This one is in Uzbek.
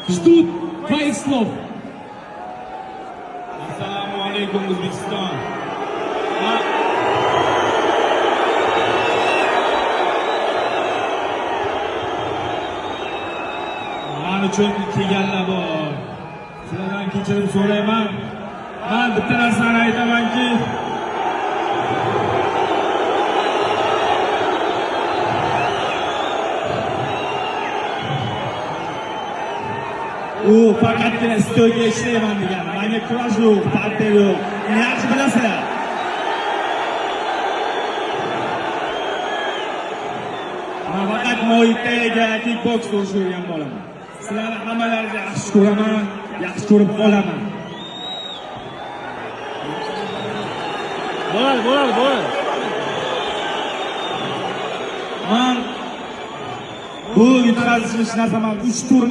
Shtut va Islom. Assalomu alaykum O'zbekiston. Men uchun kelganlar bor. Sizlardan kechirim so'rayman. Men bitta narsani aytamanki, u faqatgina stolga ishlayman degan. Menga kurash yo'q, partiya yo'q. Meni yaxshi bilasizlar. Men faqat Muaytayga kickboks o'rgangan bo'laman. Sizlarni hammalaringizni yaxshi ko'raman, yaxshi ko'rib qolaman. Bo'ladi. Men bu yutqazishni narsaman 3 tur